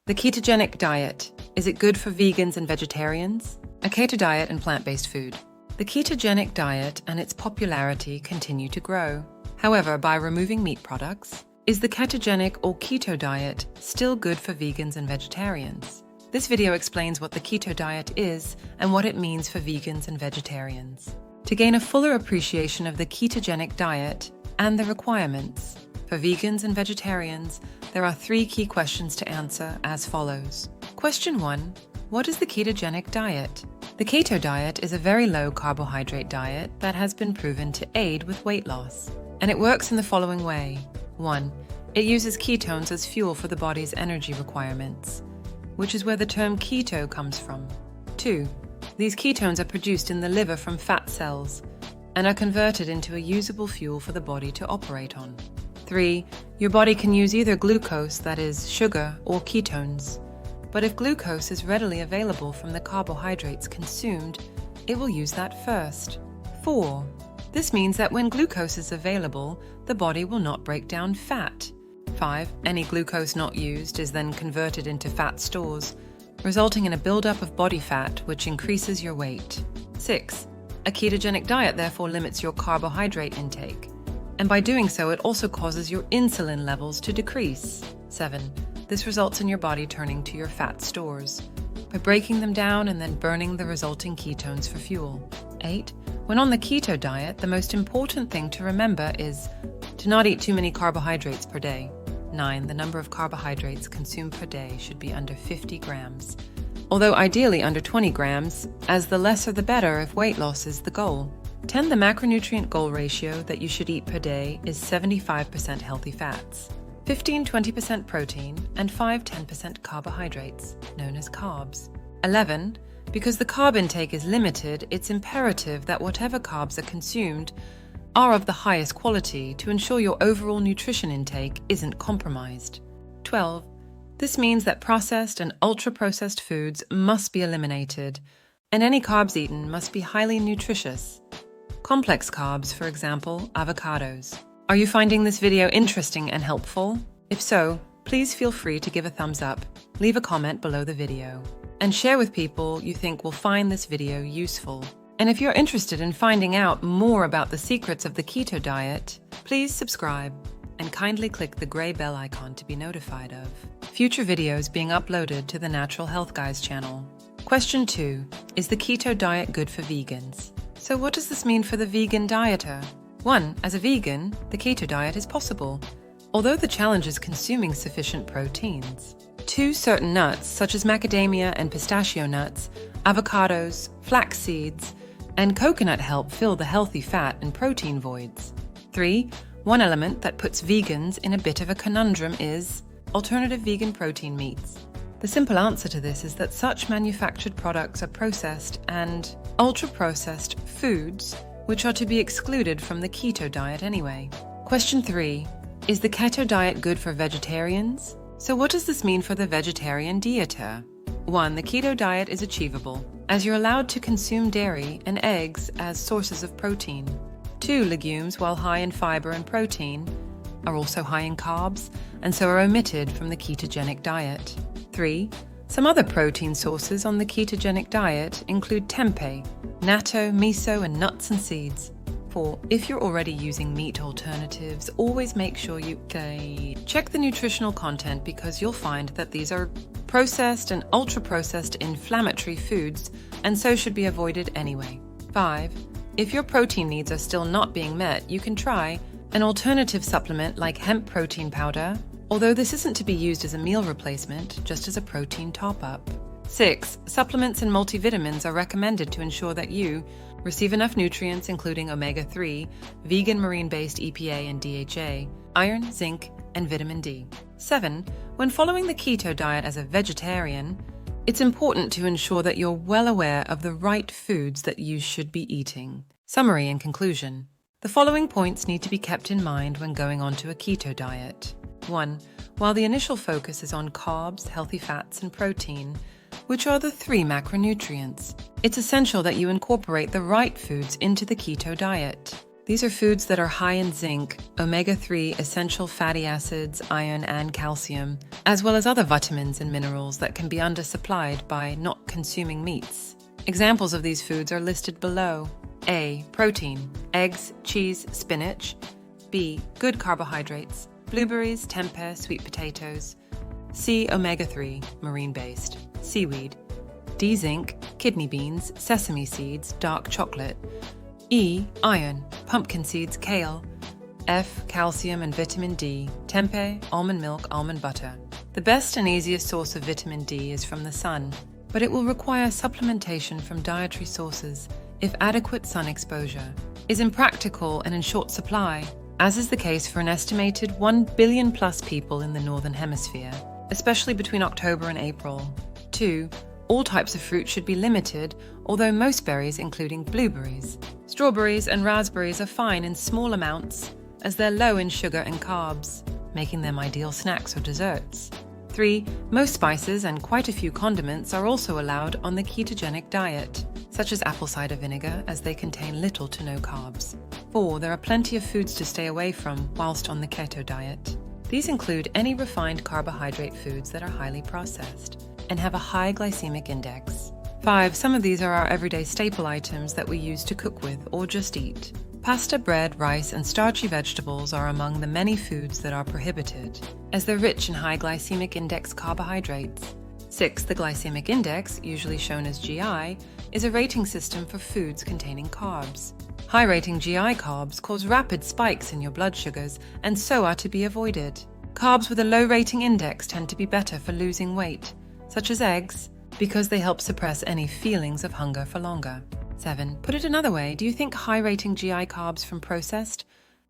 The ketogenic diet. Is it good for vegans and vegetarians? A keto diet and plant-based food. The ketogenic diet and its popularity continue to grow. However, by removing meat products, is the ketogenic or keto diet still good for vegans and vegetarians? This video explains what the keto diet is and what it means for vegans and vegetarians. To gain a fuller appreciation of the ketogenic diet and the requirements, for vegans and vegetarians, there are 3 key questions to answer as follows. Question 1. What is the ketogenic diet? The keto diet is a very low carbohydrate diet that has been proven to aid with weight loss. And it works in the following way. 1. It uses ketones as fuel for the body's energy requirements, which is where the term keto comes from. 2. These ketones are produced in the liver from fat cells and are converted into a usable fuel for the body to operate on. 3. Your body can use either glucose, that is, sugar, or ketones. But if glucose is readily available from the carbohydrates consumed, it will use that first. 4. This means that when glucose is available, the body will not break down fat. 5. Any glucose not used is then converted into fat stores, resulting in a buildup of body fat which increases your weight. 6. A ketogenic diet therefore limits your carbohydrate intake, and by doing so it also causes your insulin levels to decrease. 7. This results in your body turning to your fat stores, by breaking them down and then burning the resulting ketones for fuel. 8. When on the keto diet, the most important thing to remember is to not eat too many carbohydrates per day. 9. The number of carbohydrates consumed per day should be under 50 grams, although ideally under 20 grams, as the lesser the better if weight loss is the goal. 10. The macronutrient goal ratio that you should eat per day is 75% healthy fats, 15-20% protein, and 5-10% carbohydrates, known as carbs. 11. Because the carb intake is limited, it's imperative that whatever carbs are consumed are of the highest quality to ensure your overall nutrition intake isn't compromised. 12. This means that processed and ultra-processed foods must be eliminated, and any carbs eaten must be highly nutritious. Complex carbs, for example, avocados. Are you finding this video interesting and helpful? If so, please feel free to give a thumbs up, leave a comment below the video, and share with people you think will find this video useful. And if you're interested in finding out more about the secrets of the keto diet, please subscribe and kindly click the gray bell icon to be notified of future videos being uploaded to the Natural Health Guys channel. Question 2. Is the keto diet good for vegans? So what does this mean for the vegan dieter? 1. As a vegan, the keto diet is possible, although the challenge is consuming sufficient proteins. 2. Certain nuts, such as macadamia and pistachio nuts, avocados, flax seeds, and coconut help fill the healthy fat and protein voids. 3. One element that puts vegans in a bit of a conundrum is alternative vegan protein meats. The simple answer to this is that such manufactured products are processed and ultra-processed foods, which are to be excluded from the keto diet anyway. Question 3. Is the keto diet good for vegetarians? So what does this mean for the vegetarian dieter? 1. The keto diet is achievable, as you're allowed to consume dairy and eggs as sources of protein. 2. Legumes, while high in fiber and protein, are also high in carbs, and so are omitted from the ketogenic diet. 3. Some other protein sources on the ketogenic diet include tempeh, natto, miso, and nuts and seeds. 4. If you're already using meat alternatives, always make sure you check the nutritional content, because you'll find that these are processed and ultra-processed inflammatory foods, and so should be avoided anyway. 5. If your protein needs are still not being met, you can try an alternative supplement like hemp protein powder, although this isn't to be used as a meal replacement, just as a protein top-up. 6. Supplements and multivitamins are recommended to ensure that you receive enough nutrients including omega-3, vegan marine-based EPA and DHA, iron, zinc, and vitamin D. 7. When following the keto diet as a vegetarian, it's important to ensure that you're well aware of the right foods that you should be eating. Summary and conclusion. The following points need to be kept in mind when going onto a keto diet. 1. While the initial focus is on carbs, healthy fats, and protein, which are the 3 macronutrients, it's essential that you incorporate the right foods into the keto diet. These are foods that are high in zinc, omega-3 essential fatty acids, iron and calcium, as well as other vitamins and minerals that can be undersupplied by not consuming meats. Examples of these foods are listed below. A. Protein: eggs, cheese, spinach. B. Good carbohydrates: blueberries, tempeh, sweet potatoes. C. Omega-3, marine-based, seaweed. D. Zinc: kidney beans, sesame seeds, dark chocolate. E. Iron: pumpkin seeds, kale. F. Calcium and vitamin D: tempeh, almond milk, almond butter. The best and easiest source of vitamin D is from the sun, but it will require supplementation from dietary sources if adequate sun exposure is impractical and in short supply, as is the case for an estimated 1 billion plus people in the Northern Hemisphere, especially between October and April. 2. All types of fruit should be limited, although most berries, including blueberries, strawberries, and raspberries, are fine in small amounts as they're low in sugar and carbs, making them ideal snacks or desserts. 3. Most spices and quite a few condiments are also allowed on the ketogenic diet, such as apple cider vinegar, as they contain little to no carbs. 4. There are plenty of foods to stay away from whilst on the keto diet. These include any refined carbohydrate foods that are highly processed and have a high glycemic index. 5. Some of these are our everyday staple items that we use to cook with or just eat. Pasta, bread, rice, and starchy vegetables are among the many foods that are prohibited, as they're rich in high glycemic index carbohydrates. 6. The glycemic index, usually shown as GI, is a rating system for foods containing carbs. High-rating GI carbs cause rapid spikes in your blood sugars and so are to be avoided. Carbs with a low rating index tend to be better for losing weight, such as eggs, because they help suppress any feelings of hunger for longer. 7. Put it another way, do you think high-rating GI carbs from processed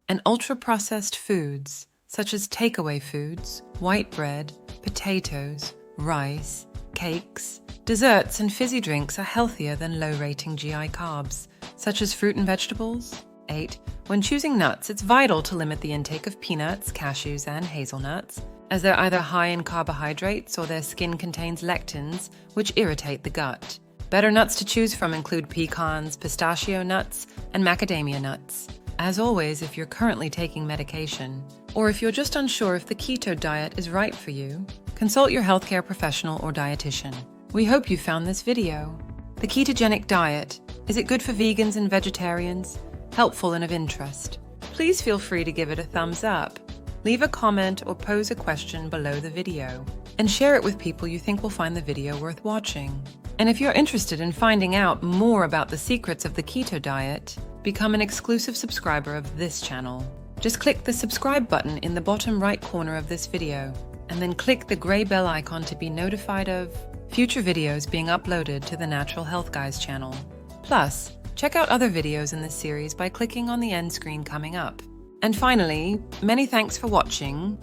and ultra-processed foods, such as takeaway foods, white bread, potatoes, rice, cakes, desserts, and fizzy drinks are healthier than low-rating GI carbs, such as fruit and vegetables? 8. When choosing nuts, it's vital to limit the intake of peanuts, cashews, and hazelnuts, as they're either high in carbohydrates or their skin contains lectins, which irritate the gut. Better nuts to choose from include pecans, pistachio nuts, and macadamia nuts. As always, if you're currently taking medication, or if you're just unsure if the keto diet is right for you, consult your healthcare professional or dietitian. We hope you found this video. The ketogenic diet, is it good for vegans and vegetarians? Helpful and of interest? Please feel free to give it a thumbs up, leave a comment or pose a question below the video, and share it with people you think will find the video worth watching. And if you're interested in finding out more about the secrets of the keto diet, become an exclusive subscriber of this channel. Just click the subscribe button in the bottom right corner of this video, and then click the gray bell icon to be notified of future videos being uploaded to the Natural Health Guys channel. Plus, check out other videos in this series by clicking on the end screen coming up. And finally, many thanks for watching.